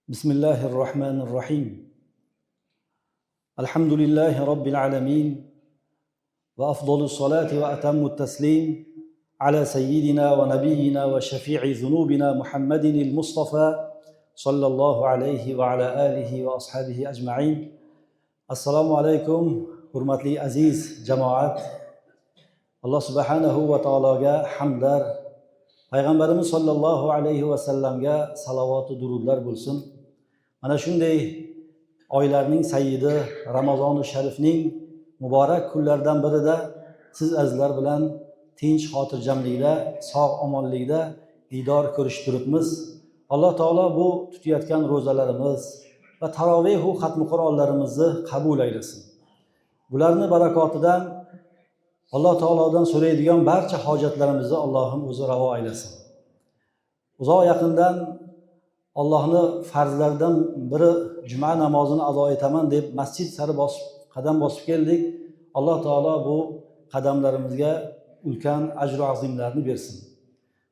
بسم الله الرحمن الرحيم الحمد لله رب العالمين وأفضل الصلاة وأتم التسليم على سيدنا ونبينا وشفيع ذنوبنا محمد المصطفى صلى الله عليه وعلى آله وأصحابه أجمعين. السلام عليكم hurmatli aziz jamoat. Alloh subhanahu va taologa hamdlar, payg'ambarimiz sollallohu alayhi va sallamga salovat va durudlar bo'lsin. Mana shunday oylarning sayyidi Ramazoni sharifning muborak kunlaridan birida siz azizlar bilan tinch xotirjamlikda, sog' omonlikda diydor ko'rishib turibmiz. Alloh taolo bu tutayotgan ro'zalarimiz va taroveh va xatmi Qur'onlarimizni qabul aylasin. Bularni barakotidan Alloh taolodan so'raydigan barcha hojatlarimizni Allohim o'zi ravo aylasin. Uzoq yaqindan Allohni farzlaridan biri juma namozini ado etaman deb masjid sari qadam bosib keldik. Alloh taolo bu qadamlarimizga ulkan ajr va azimlarni bersin.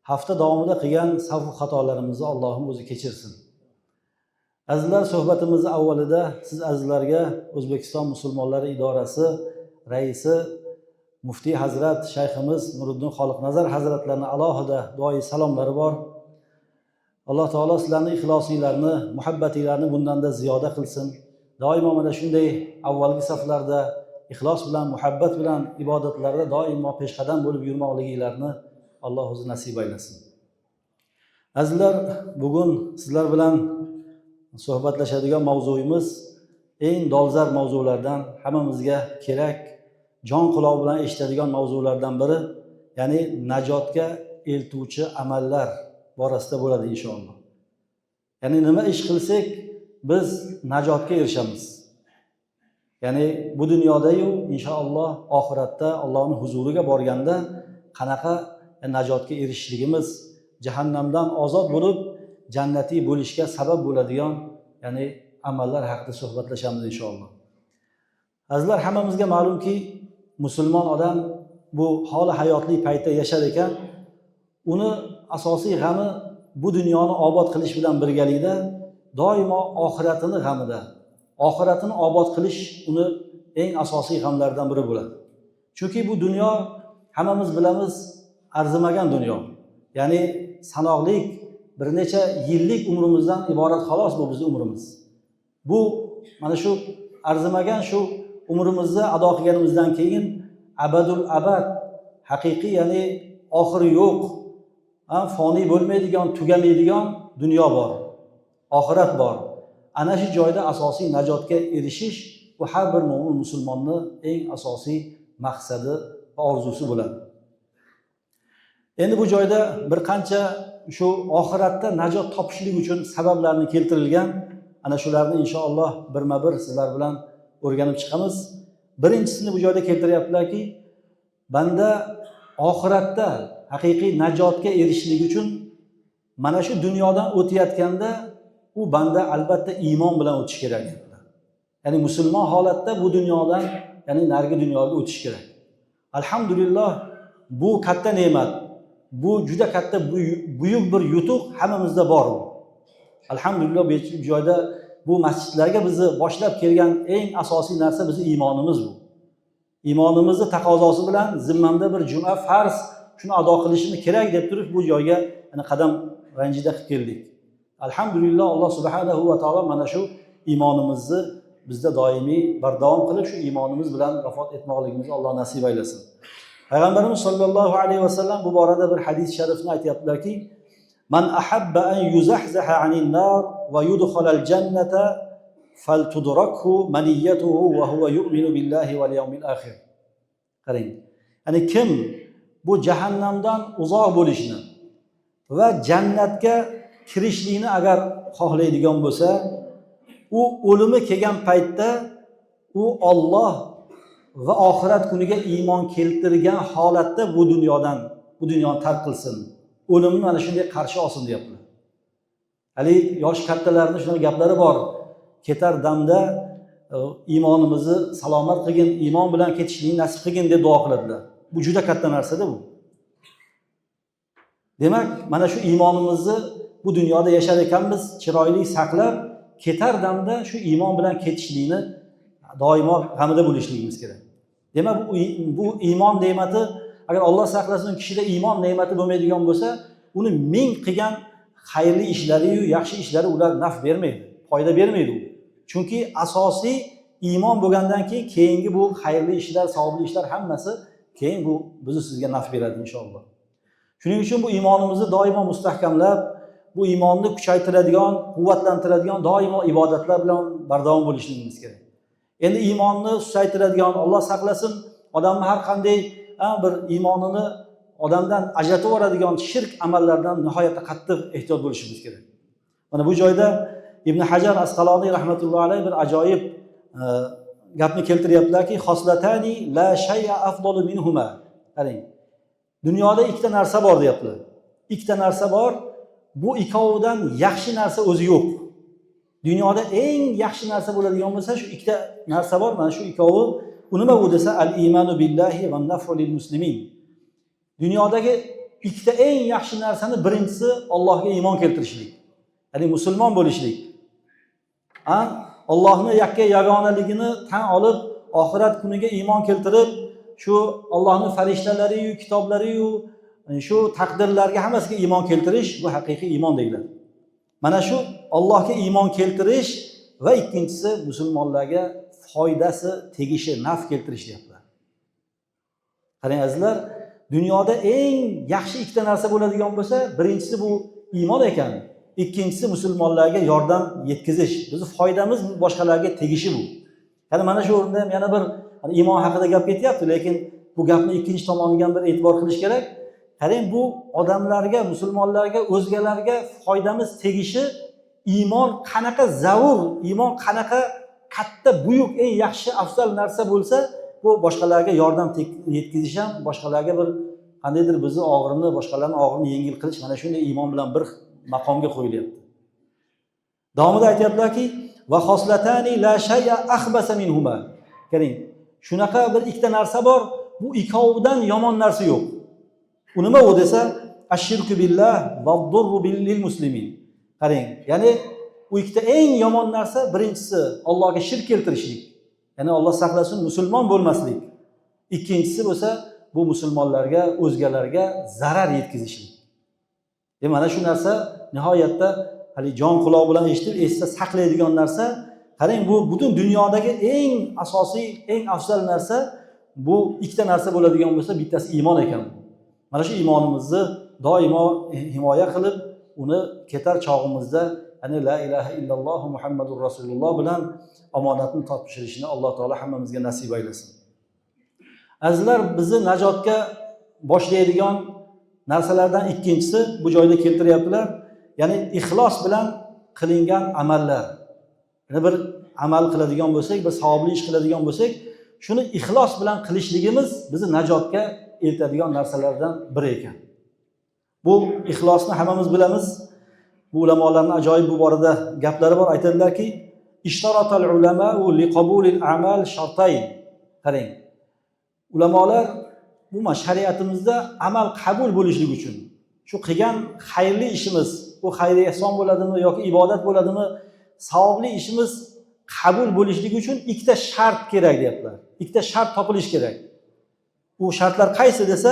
Hafta davomida qilgan sahv xatolarimizni Allohim o'zi kechirsin. Azizlar, suhbatimizni avvalida siz azizlarga O'zbekiston musulmonlari idorasi raisi Muftiy Hazrat Shayximiz Nuriddin Xoliqnazar Hazratlarini alohida duoyi salomlari bor. Alloh taolo sizlarning ixlosinglarni, muhabbatinglarni bundanda ziyoda qilsin. Doimo mana shunday avvalgi saflarda ixlos bilan, muhabbat bilan ibodatlarda doimo peshqadam bo'lib yurmoqliginglarni Alloh o'zi nasib aylasin. Azizlar, bugun sizlar bilan suhbatlashadigan mavzuyimiz eng dolzarb mavzulardan, hammamizga kerak, jon quloq bilan eshitadigan mavzulardan biri, ya'ni najotga eltuvchi amallar borasida bo'ladi inshaalloh. Ya'ni nima ish qilsak biz najotga erishamiz. Ya'ni bu dunyoda-yu inshaalloh oxiratda Allohning huzuriga borganda qanaqa najotga erishishligimiz, jahannamdan ozod bo'lib jannatiy bo'lishga sabab bo'ladigan ya'ni amallar haqida suhbatlashamiz inshaalloh. Azizlar, hammamizga ma'lumki, musulmon odam bu holi hayotli paytda yashar ekan, uni asosiy g'ami bu dunyoni obod qilish bilan birgalikda doimo oxiratini g'amida, oxiratini obod qilish uni eng asosiy g'amlardan biri bo'ladi. Chunki bu dunyo hammamiz bilamiz arzimagan dunyo. Ya'ni sanoqli bir necha yillik umrimizdan iborat xolos bu bizning umrimiz. Bu mana shu arzimagan shu umrimizni ado qilganimizdan keyin abadul abad, haqiqiy ya'ni oxiri yo'q, foniy bo'lmaydigan, tugamaydigan dunyo bor, oxirat bor. Ana shu joyda asosiy najotga erishish bu har bir mo'min musulmonni eng asosiy maqsadi va orzusi bo'ladi. Endi bu joyda bir qancha shu oxiratda najot topishlik uchun sabablarni keltirilgan, ana shularni inshaalloh birma-bir sizlar bilan o'rganib chiqamiz. Birinchisini bu joyda keltiryaptilarki, banda oxiratda haqiqiy najotga erishishlik uchun mana shu dunyodan o'tayotganda u banda albatta iymon bilan o'tish kerak. Ya'ni musulmon holatda bu dunyodan, ya'ni narigi dunyoga o'tish kerak. Alhamdulillah, bu katta ne'mat. Bu juda katta buyuk bir yutuq hammamizda bor. Alhamdulillah, bu joyda bu masjidlarga bizni boshlab kelgan eng asosiy narsa bizning iymonimiz bu. Iymonimizni taqozosi bilan zimmamda bir juma farz shuni ado qilishim kerak deb turib bu joyga qadam ranjida qilib keldik. Alhamdulillah, Alloh subhanahu va taolo mana shu iymonimizni bizda doimiy bardavom qilib shu iymonimiz bilan vafot etmoqligimizni Alloh nasib aylasin. Payg'ambarimiz sollallohu alayhi va sallam bu borada bir hadis sharifni aytayaptilarki, "Man ahabba an yuzahzaha anin nar va yudkhalal jannata faltudrakhu maniyatuhu va huwa yu'minu billahi val yawmil akhir." Qarang. Ya'ni kim bu jahannamdan uzoq bo'lishni va jannatga kirishlikni agar xohlaydigan bo'lsa, u o'limi kelgan paytda u Alloh va oxirat kuniga iymon keltirgan holatda bu dunyoni tark qilsin. O'limni mana shunday qarshi olsin deyaptilar. Hali yosh kattalarning shunday gaplari bor. Ketar damda iymonimizni salomat qilgin, iymon bilan ketishlikni nasib qilgin deb duo qiladilar. Bu juda katta narsa-da bu. Demak, mana shu iymonimizni bu bu dunyoda yashar ekanmiz, chiroyli saqlab, ketar damda shu iymon bilan ketishlikni doimo g'amida bo'lishligimiz kerak. Demak, bu iymon ne'mati agar Alloh saqlasin, kishida iymon ne'mati bo'lmaydigan bo'lsa, uni ming qilgan xayrli ishlari yu yaxshi ishlari ular naf bermaydi, foyda bermaydi u. Chunki asosiy iymon bo'lgandan keyingi bu xayrli ishlar, savobli ishlar hammasi keyin bu bizni sizga naf beradi inshaalloh. Shuning uchun bu iymonimizni doimo mustahkamlab, bu iymonni kuchaytiradigan, quvvatlantiradigan doimo ibodatlar bilan bardavom bo'lishligimiz kerak. Endi iymonni susaytiradigan, Alloh saqlasin, odamni har qanday bir iymonini odamdan ajratib yuboradigan shirk amallardan nihoyatda qattiq ehtiyot bo'lishimiz kerak. Mana bu joyda Ibn Hajar Asqaloniy rahmatullohi alayhi bir ajoyib gapni keltiryaptilarki, xoslatani la shay'a afdalu minhuma. Qarang. Dunyoda ikkita narsa bor deyaptilar. Ikkita narsa bor, bu ikkovidan yaxshi narsa o'zi yo'q. Dunyoda eng yaxshi narsa bo'ladigan bo'lsa, shu ikkita narsa bor, mana shu ikkovi. U nima bu desa, al-imanu billahi va naf'u lil muslimin. Dunyodagi ikkita eng yaxshi narsani birinchisi Allohga iymon keltirishlik. Ya'ni musulmon bo'lishlik. Allohni yakka yagonaligini tan olib, oxirat kuniga iymon keltirib, shu Allohning farishtalari yu kitoblari yu shu taqdirlarga hammasiga iymon keltirish bu haqiqiy iymon deyiladi. Mana shu Allohga iymon keltirish va ikkinchisi musulmonlarga foydasi tegishi, naf keltirish deyaptilar. Qarang azizlar, dunyoda eng yaxshi ikkita narsa bo'ladigan bo'lsa, birinchisi bu iymon ekan, ikkinchisi musulmonlarga yordam yetkazish. Bizning foydamiz boshqalarga tegishi bu. Ya'ni mana shu o'rinda ham yana bir iymon haqida gap ketyapti, lekin bu gapni ikkinchi tomoniga ham bir e'tibor qilish kerak. Qarang, bu odamlarga, musulmonlarga, o'zgalarga foydamiz tegishi, iymon qanaqa zavur, iymon qanaqa katta, buyuk, eng yaxshi, afzal narsa bo'lsa, bu boshqalarga yordam yetkazish ham, boshqalarga bir qandaydir bizni og'irini, boshqalarning og'irini yengil qilish, mana shunday iymon bilan bir maqomga qo'yilyapti. Davomida aytayaplarki, va xoslatani la shay'a akhbasa minhuma. Qarang, shunaqa bir ikkita narsa bor, bu ikkovidan yomon narsa yo'q. U nima u desa, ashirku billah va durru lil muslimin. Qarang, ya'ni bu ikkita eng yomon narsa, birinchisi Allohga shirk keltirishlik. Ya'ni Alloh saqlasin, musulmon bo'lmaslik. Ikkinchisi bo'lsa, bu musulmonlarga, o'zgalarga zarar yetkazishlik. Mana shu narsa nihoyatda hali jon quloq bilan eshitib, esda saqlaydigan narsa. Qarang, bu butun dunyodagi eng asosiy, eng afzal narsa bu ikkita narsa bo'ladigan bo'lsa, bittasi iymon ekan. Mana shu iymonimizni doimo himoya qilib, uni ketar chog'imizda ana la ilaha illalloh Muhammadur Rasululloh bilan omonatni topshirishni Alloh taolo hammamizga nasib aylasin. Azizlar, bizni najotga boshlaydigan narsalardan ikkinchisi bu joyda keltiryaptilar. Ya'ni ixlos bilan qilingan amallar. Yana bir amal qiladigan bo'lsak, bir savobli ish qiladigan bo'lsak, shuni ixlos bilan qilishligimiz bizni najotga eltadigan narsalardan biri ekan. Bu ixlosni hammamiz bilamiz. Bu ulamolarning ajoyib bu borada gaplari bor. Aytadilarki, ishtaratal ulama'u liqabulil a'mal shartayn. Qarang. Ulamolar bu shariatimizda amal qabul bo'lishligi uchun, shu qilgan xayrli ishimiz, bu xayri ehson bo'ladimi yoki ibodat bo'ladimi, savobli ishimiz qabul bo'lishligi uchun ikkita shart kerak deyaptilar. Ikkita shart topilish kerak. Bu shartlar qaysi desa,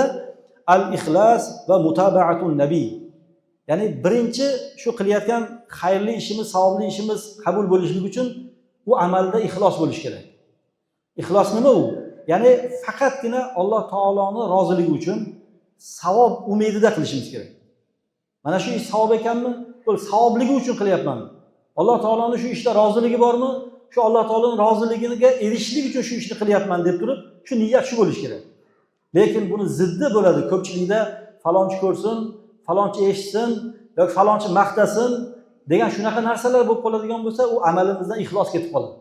al-ixlos va mutaba'atun nabiy. Ya'ni birinchi shu qilayotgan xayrli ishimiz, savobli ishimiz qabul bo'lishligi uchun bu amalda ixlos bo'lish kerak. Ixlos nima u? Ya'ni faqatgina Alloh taoloning roziligi uchun savob umidida qilishimiz kerak. Mana shu ish savob ekanmi? Bu savobligi uchun qilyapman. Alloh taoloning shu ishda roziligi bormi? Shu Alloh taoloning roziligiga erishishlik uchun shu ishni qilyapman deb turib, shu niyat shu bo'lish kerak. Lekin buni ziddi bo'ladi. Ko'pchilikda falonchi ko'rsin, falonchi eshitsin yoki falonchi maqtasin degan shunaqa narsalar bo'lib qoladigan bo'lsa, u amalimizdan ixlos ketib qoladi.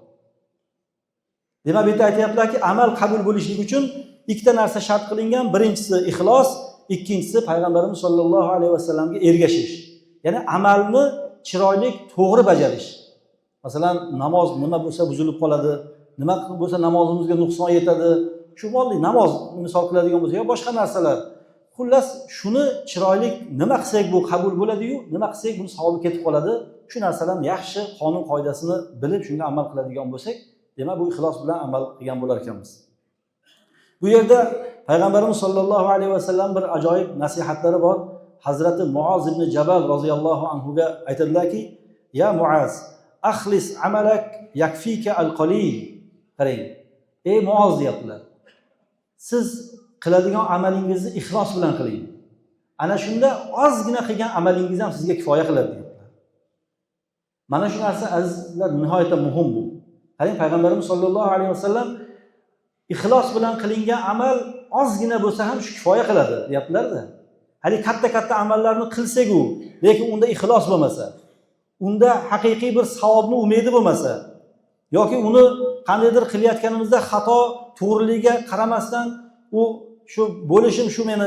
Demak, bu yerda aytayaptilarki, amal qabul bo'lishligi uchun ikkita narsa shart qilingan. Birinchisi ixlos, ikkinchisi payg'ambarimiz sollallohu alayhi vasallamga ergashish. Ya'ni amalni chiroyli, to'g'ri bajarish. Masalan, namoz nima bo'lsa buzilib qoladi, nima bo'lsa namozimizga nuqson yetadi. Shu molli namoz misol qiladigan bo'lsa, yo boshqa narsalar, Xullas, shuni chiroyli nima qilsak bu qabul bo'ladi-yu, nima qilsak buni savobi ketib qoladi. Shu narsadan yaxshi qonun qoidasini bilib shunga amal qiladigan bo'lsak, demak bu ixlos bilan amal qilgan bo'lar ekanmiz. Bu yerda Payg'ambarimiz sollallohu alayhi vasallam bir ajoyib nasihatlari bor. Hazrati Muoz ibn Jabal roziyallohu anhu ga aytadilarki: "Ya Muoz, akhlis amalak yakfika al-qalil." Qarang, ey Muoz deyaptilar. Siz qiladigan amalingizni ixlos bilan qiling. Ana shunda ozgina qilgan amalingiz ham sizga kifoya qiladi deyaptilar. Mana shu narsa azizlar nihoyatda muhim bu. Qarang, Payg'ambarimiz sollallohu alayhi vasallam ixlos bilan qilingan amal ozgina bo'lsa ham shu kifoya qiladi deyaptilar-da. Hali katta-katta amallarni qilsak-u, lekin unda ixlos bo'lmasa, unda haqiqiy bir savobni umidi bo'lmasa, yoki uni qandaydir qilayotganimizda xato to'g'riligiga qaramasdan u shu bo'lishim shu men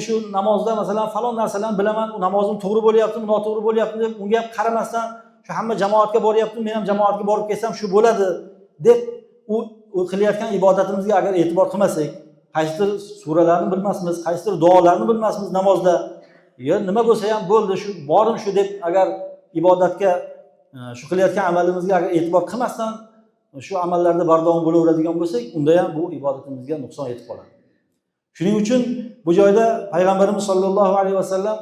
shu namozda masalan falon narsalarni bilaman, u namozim to'g'ri bo'lyaptimi, noto'g'ri bo'lyaptimi deb unga ham qaramasdan shu hamma jamoatga boryaptim, men ham jamoatga borib kelsam shu bo'ladi deb u qilayotgan ibodatimizga agar e'tibor qilmasak, qaysidir suralarni bilmasmiz, qaysidir duolarni bilmasmiz namozda, yo nima bo'lsa ham bo'ldi, shu borim shu deb agar ibodatga shu qilayotgan amalimizga agar e'tibor qilmasdan shu amallarda bardavom bo'laveradigan bo'lsak, unda ham bu ibodatimizga nuqson yetib qoladi. Shuning uchun bu joyda Payg'ambarimiz sollallohu alayhi vasallam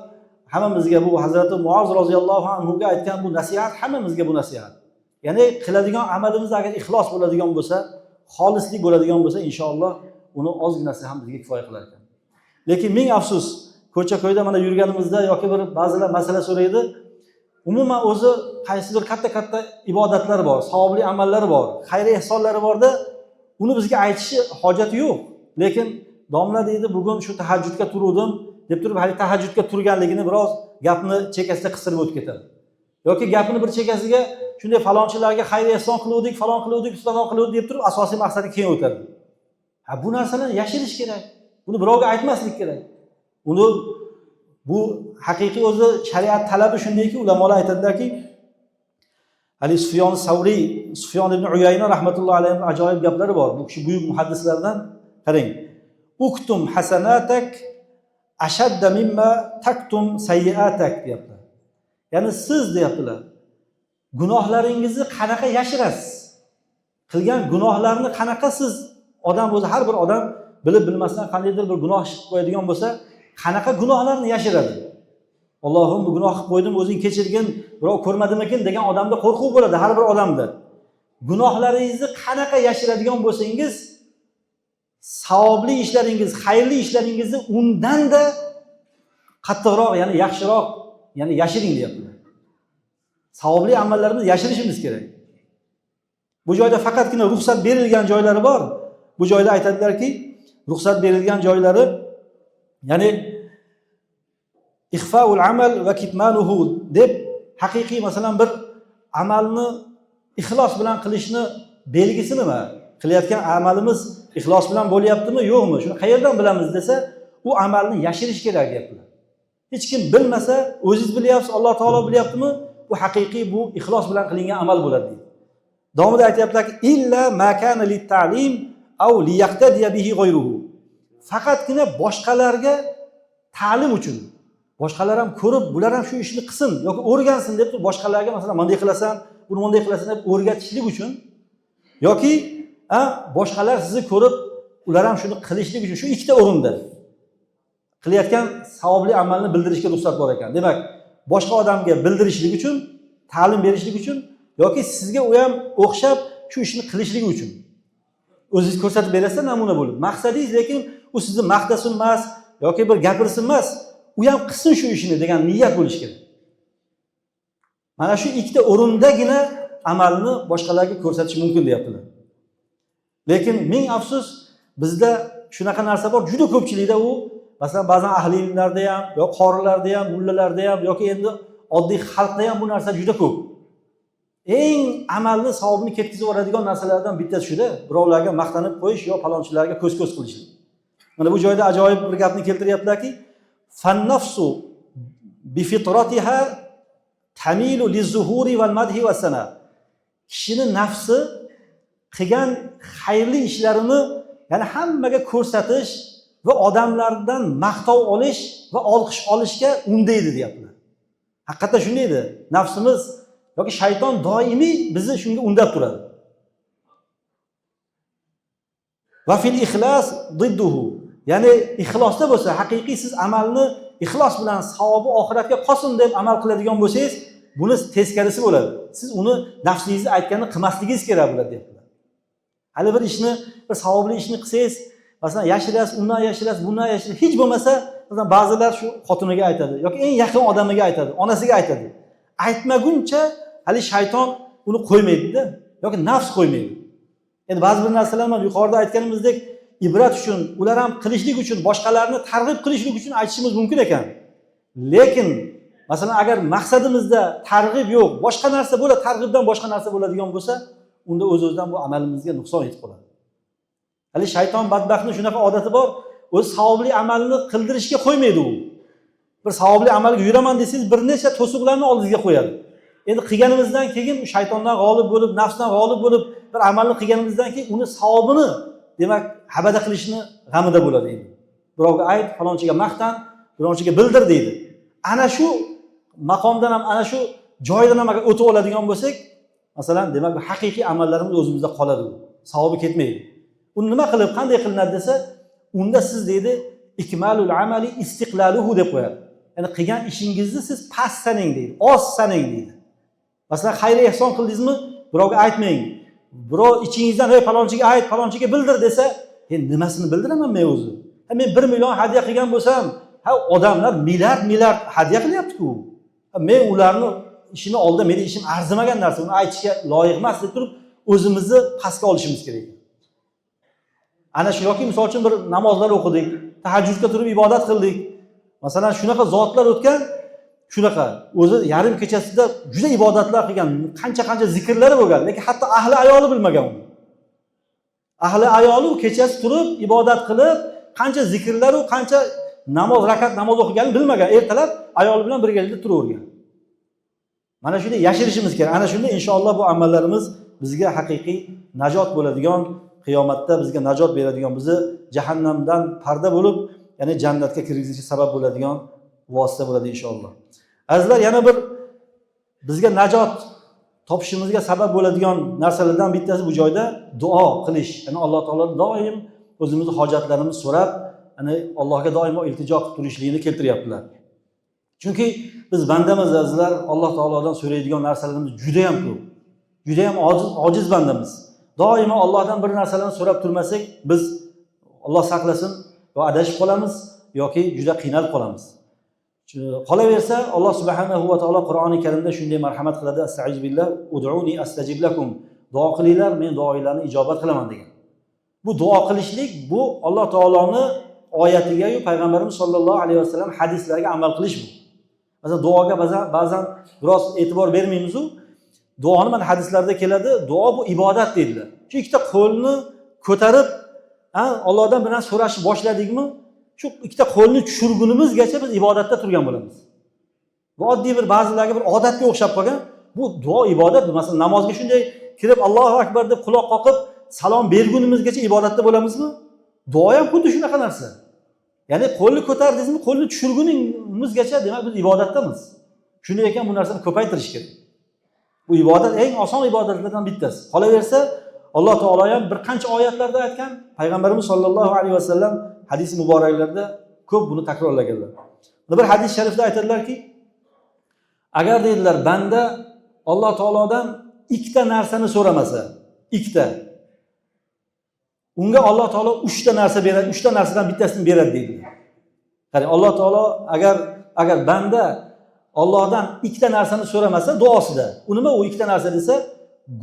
hammamizga, bu Hazrati Muoz roziyallohu anhu ga aytgan bu nasihat hammamizga bu nasihat. Ya'ni qiladigan amalimiz agar ixlos bo'ladigan bo'lsa, xolislik bo'ladigan bo'lsa, inshaalloh uni ozginasi ham bizga kifoya qilar ekan. Lekin ming afsus, ko'cha-ko'yda mana yurganimizda yoki bir ba'zilar masala so'raydi, umuman o'zi qaysidir katta-katta ibodatlar bor, savobli amallari bor, xayr ehsonlari borda, uni bizga aytishi hojati yo'q. Lekin domla deydi, bugun shu tahajjudga turuvdim deb turib, hali tahajjudga turganligini biroz gapni chekkasiga qistirib o'tib ketadi. Yoki gapini bir chekkasiga shunday falonchilarga xayr ehson qiluvdik, falon qiluvdik, falon qiluvdik deb turib, asosiy maqsadiga keyin o'tadi. Bu narsalarni yashirish kerak. Buni birovga aytmaslik kerak. Uni bu haqiqiy o'zi shariat talabi shundayki, ulamolar aytadilarki, Ali Sufyon Savriy, Sufyon ibn Uyayna rahmatullohi alayhi ajoyib gaplari bor. Bu kishi buyuk muhaddislardan. Qarang. Uktum hasanatak ashadda mimma taktum sayyiatak deyaptilar. Ya'ni siz deyaptilar, gunohlaringizni qanaqa yashirasiz? Qilgan gunohlarni qanaqa siz odam o'zi har bir odam bilib bilmasdan qandaydir bir gunoh qilib qo'yadigan bo'lsa, qanaqa gunohlarni yashiradi? Allohim bu gunoh qilib qo'ydim, o'zing kechirgin, birov ko'rmadimikin degan odamda qo'rquv bo'ladi har bir odamda. Gunohlaringizni qanaqa yashiradigan bo'lsangiz, savobli ishlaringiz, xayrli ishlaringizni undan-da qattiqroq, ya'ni yaxshiroq, ya'ni yashiring deyaptilar. Savobli amallarimizni yashirishimiz kerak. Bu joyda faqatgina ruxsat berilgan joylari bor. Bu joyda aytadilarki, ruxsat berilgan joylari, ya'ni ixfaul amal va kitmanuhu deb haqiqiy masalan bir amalni ixlos bilan qilishni belgisi nima? Qilayotgan amalimiz ixlos bilan bo'lyaptimi, yo'qmi? Shuni qayerdan bilamiz desa, u amalni yashirish kerak deyaptilar. Hech kim bilmasa, o'zingiz bilyapsiz, Alloh taolo bilyaptimi? Bu haqiqiy, bu ixlos bilan qilingan amal bo'ladi deydi. Davomida aytayaplarki, illa ma kana lit-ta'lim aw liyaqtadiya bihi ghayruhu. Faqatgina boshqalarga ta'lim uchun, boshqalar ham ko'rib, bular ham shu ishni qilsin yoki o'rgansin deb boshqalarga masalan bunday qilasan, buni bunday qilasan deb o'rgatishlik uchun yoki boshqalar sizni ko'rib, ular ham shuni qilishlik uchun, shu ikkita o'rinda qilayotgan savobli amalni bildirishga ruxsat bor ekan. Demak, boshqa odamga bildirishlik uchun, ta'lim berishlik uchun yoki sizga u ham o'xshab shu ishni qilishligi uchun. O'zingiz ko'rsatib berasiz namuna bo'lib. Maqsadingiz lekin u sizni maqtasin emas yoki bir gapirsin emas, u ham qilsin shu ishni degan niyat bo'lish kerak. Mana shu ikkita o'rindagina amalni boshqalarga ko'rsatish mumkin deyaptilar. Lekin ming afsus, bizda shunaqa narsa bor, juda ko'pchilikda u, masalan, ba'zan ahli ilmlarda ham, yoki qorilarda ham, mullalarda ham, yoki endi oddiy xalqda ham bu narsa juda ko'p. Eng amalni savobni ketkizib yuboradigan narsalardan bittasi shuda, birovlarga maqtanib qo'yish yo palonchilarga ko'z-ko'z qilishlik. Mana bu joyda ajoyib bir gapni keltiryaptilarki, fan-nafsu bi fitratiha tamilu liz-zuhuri wal-madhi was-sana. Kishining nafsi qilgan xayrli ishlarini, ya'ni hammaga ko'rsatish va odamlardan maqtov olish va olqish olishga undaydi deyaptilar. Haqiqatda shunday edi. Nafsimiz yoki shayton doimiy bizni shunga undab turadi. Va fil ixlos didduhu. Ya'ni ixlosda bo'lsa, haqiqiy siz amalni ixlos bilan savobi oxiratga qolsin deb amal qiladigan bo'lsangiz, buni teskarisi bo'ladi. Siz uni nafsingizni aytganini qilmasligingiz kerak bo'ladi deyaptilar. Hali bir ishni, bir savobli ishni qilsangiz, masalan, yashirasiz, undan yashirasiz, bundan yashirasiz, hech bo'lmasa, masalan, ba'zilar shu xotiniga aytadi yoki eng yaqin odamiga aytadi, onasiga aytadi. Aytmaguncha hali shayton uni qo'ymaydi-da, yoki nafs qo'ymaydi. Endi ba'zi bir narsalar mana yuqorida aytganimizdek ibrat uchun, ular ham qilishlik uchun, boshqalarni targ'ib qilishlik uchun aytishimiz mumkin ekan. Lekin masalan agar maqsadimizda targ'ib yo'q, boshqa narsa bo'ladi, targ'ibdan boshqa narsa bo'ladigan bo'lsa, unda o'z-o'zidan bu amalimizga nuqson yetib qoladi. Hali shayton badbaxtning shunaqa odati bor, o'z savobli amalni qildirishga qo'ymaydi u. Bir savobli amalga yuraman desangiz, bir necha to'siqlarni oldingizga qo'yadi. Endi qilganimizdan keyin shaytondan g'olib bo'lib, nafsdan g'olib bo'lib bir amalni qilganimizdan keyin uni savobini, demak, habada qilishni g'amida bo'ladi endi. Birovga ayt, falonchiga maqtan, bironchiga bildir deydi. Ana shu maqomdan ham, ana shu joydan ham agar o'tib oladigan bo'lsak, masalan, demak, haqiqiy amallarimiz o'zimizda qoladi. Savobi ketmaydi. Uni nima qilib, qanday qilinadi desa, unda siz deydi, ikmalul amali istiqlaluhu deb qo'yadi. Ya'ni qilgan ishingizni siz past saning deydi, oz saning deydi. Masalan, xayr ehson qildingizmi, birovga aytmang. Birov ichingizdan "Ey falonchiga ayt, falonchiga bildir" desa, "Endi nimasini bildiraman men o'zi? Men 1 million hadya qilgan bo'lsam, odamlar milliard hadya qilyapti-ku. Men ularni ishini oldida meni ishim arzimagan narsa, uni aytishga loyiq emas deb turib, o'zimizni pastga olishimiz kerak." Ana shu yoki misol uchun bir namozlar o'qidik, tahajjudga turib ibodat qildik. Masalan, shunaqa zotlar o'tgan, shunaqa o'zi yarim kechasida juda ibodatlar qilgan, qancha zikrlari bo'lgan, lekin hatto ahli ayoli bilmagan uni. Ahli ayoli kechasi turib ibodat qilib, qancha zikrlar va qancha rakat namoz o'qiganini bilmagan, ertalab ayoli bilan birgalikda turavergan. Mana shunday yashirishimiz kerak. Ana shunda inshaalloh bu amallarimiz bizga haqiqiy najot bo'ladigan, qiyomatda bizga najot beradigan, bizni jahannamdan parda bo'lib, ya'ni jannatga kirgizishga sabab bo'ladigan vosita bo'ladi inshaalloh. Azizlar, yana bir bizga najot topishimizga sabab bo'ladigan narsalardan bittasi bu joyda duo qilish. Ya'ni Alloh taolo doim o'zimizni hojatlarimizni so'rab, ya'ni Allohga doimo iltijo qilib turishligini keltiryaptilar. Chunki biz bandamiz azizlar, Alloh taolodan so'raydigan narsalarimiz juda ham ko'p. Juda ham ojiz bandamiz. Doimo Allohdan bir narsalarni so'rab turmasak, biz Alloh saqlasin, yo adashib qolamiz yoki juda qiynalib qolamiz. Qolaversa, Alloh subhanahu va taolo Qur'oni Karimda shunday marhamat qiladi: "Astag'iz billah, ud'uni astajib lakum." Duo qilinglar, men duoinglarni ijobat qilaman degan. Bu duo qilishlik, bu Alloh taoloning oyatiga va payg'ambarimiz sollallohu alayhi vasallam hadislariga amal qilish bu. Masalan, duoga ba'zan biroz e'tibor bermaymiz-ku. Duoni mana hadislarda keladi, duo bu ibodat deydilar. Shu ikkita qo'lni ko'tarib, Allohdan bir narsa so'rashni boshladikmi, shu ikkita qo'lni tushirgunimizgacha biz ibodatda turgan bo'lamiz. Bu oddiy bir ba'zilarga bir odatga o'xshab qolgan. Bu duo ibodat. Masalan, namozga shunday kirib Allohu akbar deb quloq qoqib salom bergunimizgacha ibodatda bo'lamizmi? Duo ham xuddi shunaqa narsa. Ya'ni qo'lni ko'tardingizmi, qo'lni tushirguningizgacha demak biz ibodatdamiz. Shunday ekan bu narsani ko'paytirish kerak. Bu ibodat eng oson ibodatlardan bittasi. Qolaversa, Alloh taolo ham bir qancha oyatlarda aytgan, payg'ambarimiz sollallohu alayhi vasallam hadis muboraklarda ko'p buni takrorlaganlar. Bir hadis sharifda aytadilarki, agar deydilar banda Alloh taolodan ikkita narsani so'ramasa, ikkita, unga Alloh taolo 3 ta narsa beradi, 3 ta narsadan bittasini beradi deydilar. Ya'ni Alloh taolo agar banda Allohdan ikkita narsani so'ramasa duosida, u nima u ikkita narsa desa,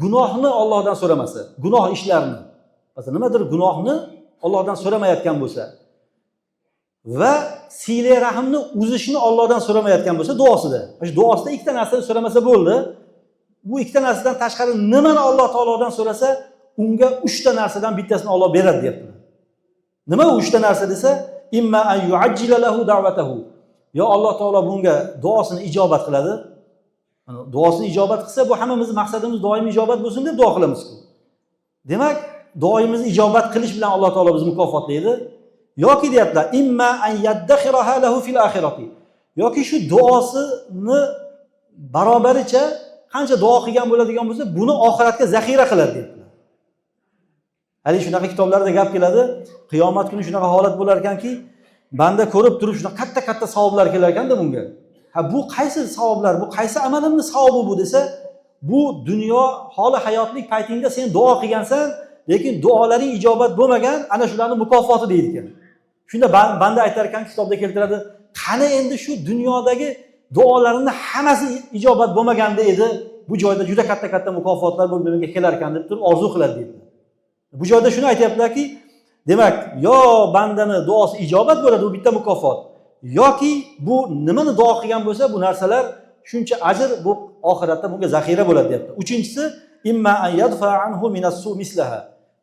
gunohni Allohdan so'ramasa, gunoh ishlarni. Masalan, nimadir gunohni Allohdan so'ramayotgan bo'lsa va sila rahmni uzishni Allohdan so'ramayotgan bo'lsa duosida. Shu duosida ikkita narsani so'ramasa bo'ldi. Bu ikkita narsadan tashqari nimani Alloh taolodan so'rasa, unga 3 ta narsadan bittasini Alloh beradi deyaptilar. Nima u 3 ta narsa desa, imma an yu'ajjila lahu da'watahu. Yo Alloh taolo bunga duosini ijobat qiladi. Duosini ijobat qilsa, bu hammamizning maqsadimiz doimiy ijobat bo'lsin deb duo qilamiz-ku. Demak, duoimizni ijobat qilish bilan Alloh taolo bizni mukofotlaydi. yoki deyaptilar imma an yaddakhiraha lahu fil akhirati, yoki shu duosini barobaricha qancha duo qilgan bo'ladigan bo'lsa, buni oxiratga zaxira qiladi deyaptilar. Hali shunaqa kitoblarda gap keladi, qiyomat kuni shunaqa holat bo'lar ekanki, banda ko'rib turib shunaqa katta savoblar kelar ekanda bunga. Ha, bu qaysi savoblar, bu qaysi amalimni savobi bu desa, bu dunyo holi hayotlik paytingda sen duo qilgansan, lekin duolaring ijobat bo'lmagan, ana shularning mukofoti deydi ekan. Shunda banda aytar ekan, kitobda keltiradi, qani endi shu dunyodagi duolarimni hammasi ijobat bo'lmaganda edi, bu joyda juda katta mukofotlar bo'lib menga kelar ekan deb turib orzu qiladi deydi. Bu joyda shuni aytayaptilarki, demak, yo bandani duosi ijobat bo'ladi, bu bitta mukofot, yoki bu nimani duo qilgan bo'lsa, bu narsalar shuncha ajr bu oxiratda bunga zaxira bo'ladi deyapti. Uchinchisi, imma an yadfa anhu minas-su mislaha,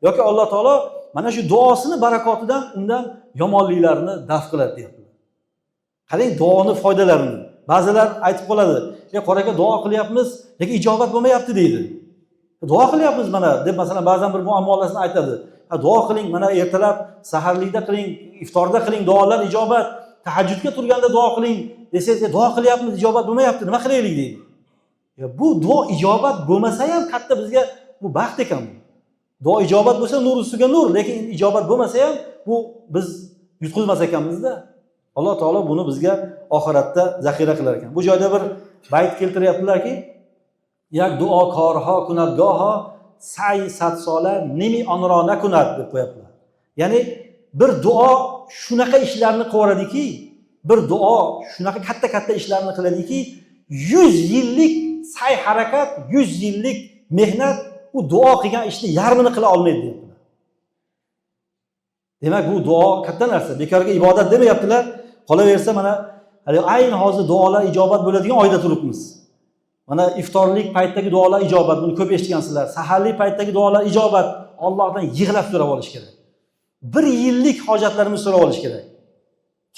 yoki Alloh taolo mana shu duosini barakotidan undan yomonliklarni daf qiladi deyapti. Qarang duoning foydalarini. Ba'zilar aytib qoladi, qoraga duo qilyapmiz, lekin ijobat bo'lmayapti deydi. Duo qilyapmiz mana deb masalan ba'zan bir muammolarni aytadi. Duo qiling, mana ertalab saharlikda qiling, iftorda qiling, duolar ijobat, tahajjudga turganda duo qiling desangiz, duo qilyapmiz, ijobat bo'lmayapti, nima qilaylik deydi. Bu duo ijobat bo'lmasa ham katta bizga bu baxt ekan bu. Duo ijobat bo'lsa nur ustiga nur, lekin ijobat bo'lmasa ham bu biz yutqizmas ekanmizda. Alloh taolo buni bizga oxiratda zaxira qilar ekan. Bu joyda bir bayt keltiryaptilarki, yak duo korha kunadgoha say satsola nimi onrona kunat deb qo'yaptilar. Ya'ni bir duo shunaqa ishlarni qilaveradiki, bir duo shunaqa katta ishlarni qiladiki, 100 yillik say harakat, 100 yillik mehnat u duo qilgan ishni yarmini qila olmaydi deyaptilar. Demak, bu duo katta narsa. Bekorga ibodat demayaptilar. Qolaversa mana ayni hozir duolar ijobat bo'ladigan oyda turibmiz. Mana iftorlik paytdagi duolar ijobat, buni ko'p eshitgansizlar. Saharlik paytdagi duolar ijobat, Allohdan yig'lab so'rab olish kerak. 1 yillik hojatlarimizni so'rab olish kerak.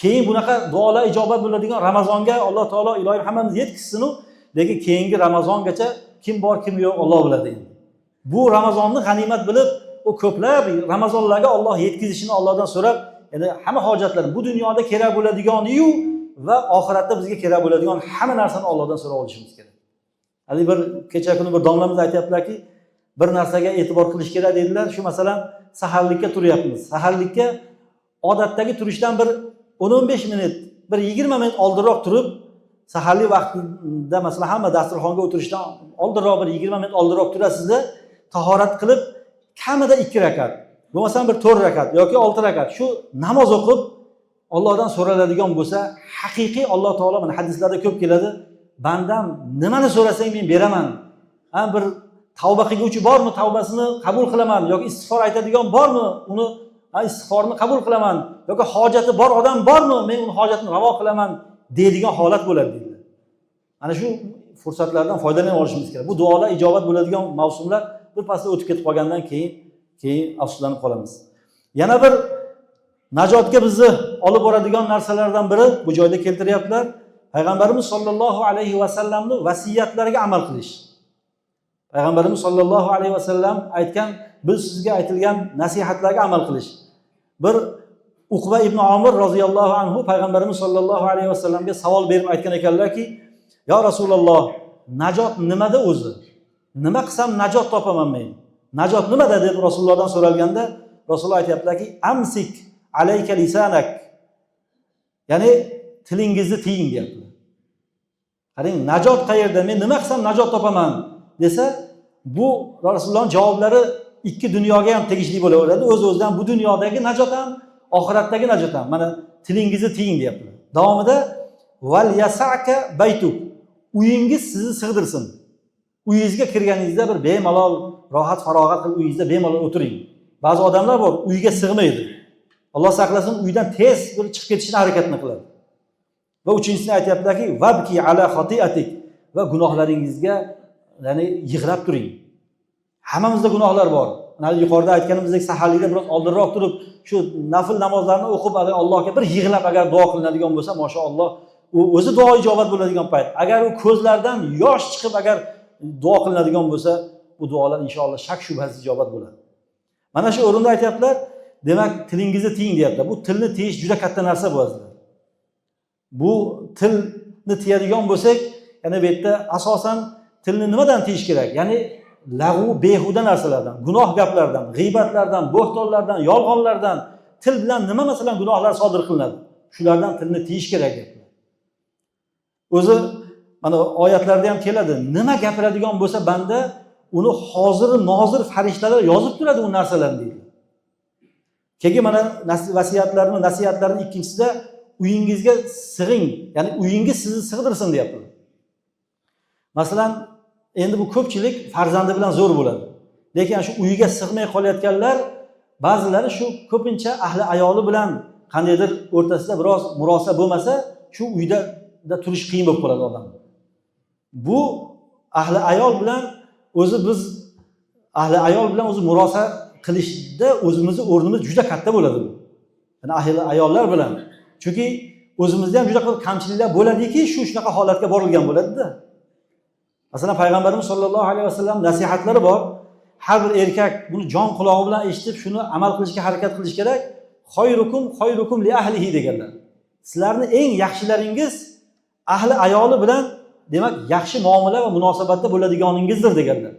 Keyin bunaqa duolar ijobat bo'ladigan Ramazonga Alloh taolo iloyim hammamizni yetkizsin-u, lekin keyingi Ramazongacha kim bor, kim yo'q Alloh biladi endi. Bu Ramazonni g'animat bilib, o ko'plab Ramazonlarga Alloh yetkazishini Allohdan so'rab, ya'ni hamma hojatlar bu dunyoda kerak bo'ladigan-yu va oxiratda bizga kerak bo'ladigan hamma narsani Allohdan so'rab olishimiz kerak. Hali bir kecha kuni bir domlamiz aytayaptilarki, bir narsaga e'tibor qilish kerak dedilar. Shu masalan, saharlikka turyapmiz. Saharlikka odatdagi turishdan bir 10-15 minut, bir 20 minut oldinroq turib, saharlik vaqtida masalan hamma dasturxonga o'tirishdan oldinroq bir 20 minut oldinroq turasizda, tahorat qilib, kamida 2 rakat, bo'lmasam bir 4 rakat yoki 6 rakat shu namoz o'qib Allohdan so'raladigan bo'lsa, haqiqiy Alloh taolo mana hadislarda ko'p keladi, bandam nimani so'rasang men beraman. Bir tavba qilguvchi bormi, tavbasini qabul qilaman, yoki istig'for aytadigan bormi, uni istig'forni qabul qilaman, yoki hojati bor odam bormi, men uni hojatini ravo qilaman deydigan holat bo'ladi deydi. Ana shu fursatlardan foydalana olishimiz kerak. Bu duolar ijobat bo'ladigan mavsumlar bir pasda o'tib ketib qolgandan keyin afsuslanib qolamiz. Yana bir najotga bizni olib boradigan narsalardan biri bu joyda keltiryaptilar. Payg'ambarimiz sollallohu alayhi va sallamning vasiyatlariga amal qilish. Payg'ambarimiz sollallohu alayhi va sallam aytgan, biz sizga aytilgan nasihatlarga amal qilish. Bir Uqba ibn Omir roziyallohu anhu Payg'ambarimiz sollallohu alayhi va sallamga savol berib aytgan ekanlarki, "Ya Rasululloh, najot nimada o'zi? Nima qilsam najot topaman men? Najot nimada?" deb Rasulullohdan so'ralganda, Rasululloh aytayaptilarki, "Amsik alayka lisanak." Ya'ni tilingizni tiying deyaptilar. Qarang, najot qayerda? Men nima qilsam najot topaman desa, bu Rasulullohning javoblari ikki dunyoga ham tegishli bo'laveradi. O'z-o'zidan bu dunyodagi najot ham, oxiratdagi najot ham. Mana tilingizni tiying deyaptilar. Davomida val yasaka baytuk. Uyingiz sizni sig'dirsin. Uyingizga kirganingizda bir bemalol, rohat farog'at qilib uyingizda bemalol o'tiring. Ba'zi odamlar bor, uyga sig'maydi. Alloh saqlasin, uydan tez bir chiqib ketishni harakatini qiladi. Va uchinchisini aytayaptilarki, vabki ala xatiatik, va gunohlaringizga ya'ni yig'lab turing. Hammamizda gunohlar bor. Mana yuqorida aytganimizdek saharlikda biroz oldinroq turib, shu nafil namozlarni o'qib, Allohga bir yig'lab agar duo qilinadigan bo'lsa, maşalloh, u o'zi duo ijobat bo'ladigan payt. Agar u ko'zlardan yosh chiqib agar duo qilinadigan bo'lsa, bu duolar inshaalloh shak shubhasiz ijobat bo'ladi. Mana shu o'rinda aytayaptilar, Demak, tilingizni tiying deyapti. Bu tilni tiyish juda katta narsa bu aslida. Bu tilni tiyadigan bo'lsak, yana bu yerda asosan tilni nimadan tiyish kerak? Ya'ni lag'u, behuda narsalardan, gunoh gaplardan, g'iybatlardan, bo'xtonlardan, yolg'onlardan, til bilan nima masalan gunohlar sodir qilinadi? Shulardan tilni tiyish kerak deyapti. O'zi mana oyatlarda ham keladi. Nima gapiradigan bo'lsa banda, uni hozir nozir farishtalar yozib turadi u narsalarni deydi. Keyin mana nasihatlarning ikkinchisida uyingizga sig'ing, ya'ni uyingiz sizni sig'dirsin deyapti. Masalan, endi bu ko'pchilik farzandi bilan zo'r bo'ladi. Lekin shu uyiga sig'may qolayotganlar, ba'zilari shu ko'pincha ahli ayoli bilan qandaydir o'rtasida biroz murosa bo'lmasa, shu uyda turish qiyin bo'lib qoladi odam. Bu ahli ayol bilan o'zi murosa qilishda o'zimizni o'rnimiz juda katta bo'ladi bu. Ya'ni ahli ayollar bilan. Chunki o'zimizda ham juda ko'p kamchiliklar bo'ladiki, shunaqa holatga borilgan bo'ladi-da. Masalan, payg'ambarimiz sollallohu alayhi vasallam nasihatlari bor. Har bir erkak buni jon qulog'i bilan eshitib, shuni amal qilishga harakat qilish kerak. Khayrukum li ahlihi deganlar. Sizlarning eng yaxshilaringiz ahli ayoli bilan, demak, yaxshi muomala va munosabatda bo'ladiganingizdir deganlar.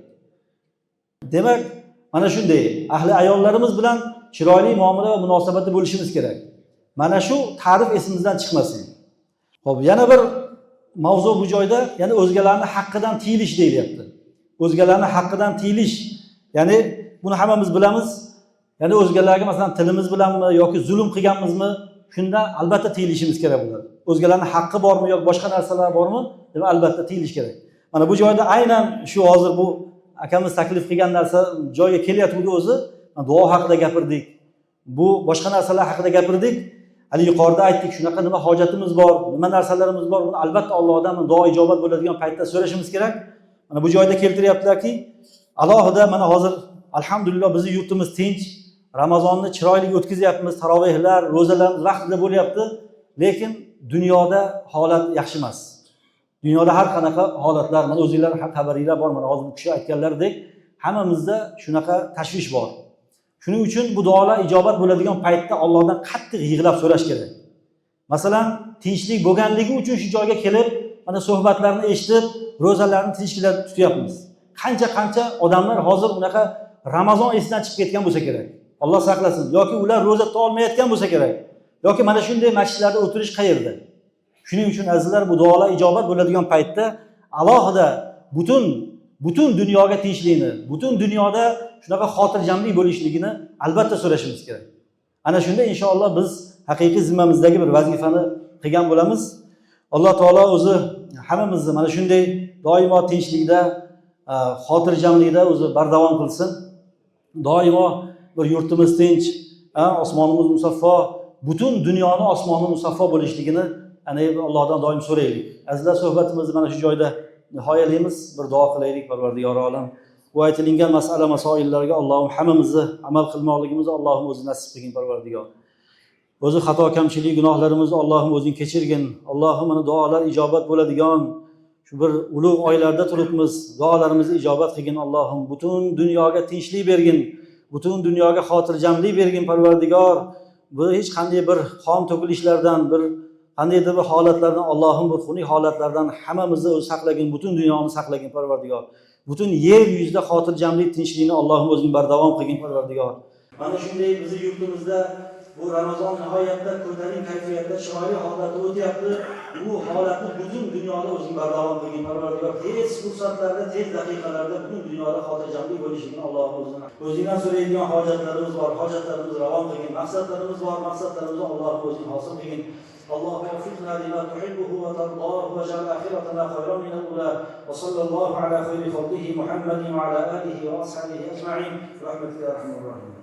Demak, mana shunday ahli ayollarimiz bilan chiroyli muomala va munosabatda bo'lishimiz kerak. Mana shu ta'rif esimizdan chiqmasin. Xo'p, yana bir mavzu bu joyda, ya'ni o'zgalarning haqqidan tiyilish deyilyapti. O'zgalarning haqqidan tiyilish, ya'ni buni hammamiz bilamiz. Ya'ni o'zgalarga masalan tilimiz bilanmi yoki zulm qilganmizmi, shunda albatta tiyilishimiz kerak bo'ladi. O'zgalarning haqqi bormi yoki boshqa narsalar bormi, demak albatta tiyilish kerak. Mana bu joyda aynan shu hozir bu akamiz taklif qilgan narsa joyiga kelyapti o'zi. Duo haqida gapirdik. Bu boshqa narsalar haqida gapirdik. Hali yuqorida aytdik, shunaqa nima hojatimiz bor, nima narsalarimiz bor, buni albatta Allohdan duo ijobat bo'ladigan paytda so'rashimiz kerak. Mana bu joyda keltiryaptilarki, alohida mana hozir alhamdulillah bizning yurtimiz tinch, Ramazonni chiroyli o'tkazyapmiz, tarovehlar, ro'zalarimiz vaqtida bo'lyapti, lekin dunyoda holat yaxshi emas. Dunyoda har qanaqa holatlar, mana o'zingizlar xabaringlar bor, mana hozir bu kishi aytganlaridek, hammamizda shunaqa tashvish bor. Shuning uchun bu duolar ijobat bo'ladigan paytda Allohdan qattiq yig'lab so'rash kerak. Masalan, tinchlik bo'lganligi uchun shu joyga kelib, mana suhbatlarni eshitib, ro'zalarni tinchlikda tutyapmiz. Qancha odamlar hozir unaqa Ramazon esidan chiqib ketgan bo'lsa kerak. Alloh saqlasin. Yoki ular ro'za tuta olmayotgan bo'lsa kerak. Yoki mana shunday masjidlarda o'tirish qayerda? Shuning uchun azizlar, bu duolar ijobat bo'ladigan paytda alohida butun dunyoga tinchlikni, butun dunyoda shunaqa xotirjamlik bo'lishligini albatta so'rashimiz kerak. Ana shunda inshaalloh biz haqiqiy zimmamizdagi bir vazifani qilgan bo'lamiz. Alloh taolo o'zi hammamizni mana shunday doimo tinchlikda, xotirjamlikda o'zi bardavom qilsin. Doimo bir yurtimiz tinch, osmonimiz musaffo, butun dunyoni osmoni musaffo bo'lishligini Allohdan doim so'raylik. Azizlar, suhbatimizni mana shu joyda nihoyalaymiz. Bir duo qilaylik, Parvardigor olam. Bu aytilgan masoillarga Allohim hammamizni amal qilmoqligimizni Allohim o'zi nasib qilgin, Parvardigor. O'zi xato, kamchilik, gunohlarimizni Allohim o'zing kechirgin. Allohim mana duolar ijobat bo'ladigan shu bir ulug' oylarda turibmiz. Duolarimizni ijobat qilgin Allohim. Butun dunyoga tinchlik bergin. Butun dunyoga xotirjamlik bergin, Parvardigor. Bu hech qanday bir qon to'kilishlardan, bir qandaydir bir holatlardan, Allohim bu xunuk holatlardan hammamizni o'zi saqlagin, butun dunyoni saqlagin, Parvardigor. Butun yer yuzida xotirjamlik, tinchlikni Allohim o'zing bardavom qilgin, Parvardigor. Mana shunday bizning yurtimizda bu Ramazon nihoyatda ko'tarin kayfiyatda chiroyli holatda o'tyapti. Bu holatni butun dunyoda o'zing bardavom qilgin, Parvardigor. Tez fursatlarda, tez daqiqalarda butun dunyoda xotirjamlik bo'lishini Allohim o'zingdan so'raydigan hojatlarimiz bor, hojatlarimizni ravon qilgin. Maqsadlarimiz bor, maqsadlarimizni Allohim o'zing hosil qilgin. اللهم وفقنا لما تحبه وترضاه واجعل آخرتنا خيرا من الأولى وصلى الله على خير خلقه محمد وعلى آله وأصحابه أجمعين برحمتك يا أرحم الراحمين.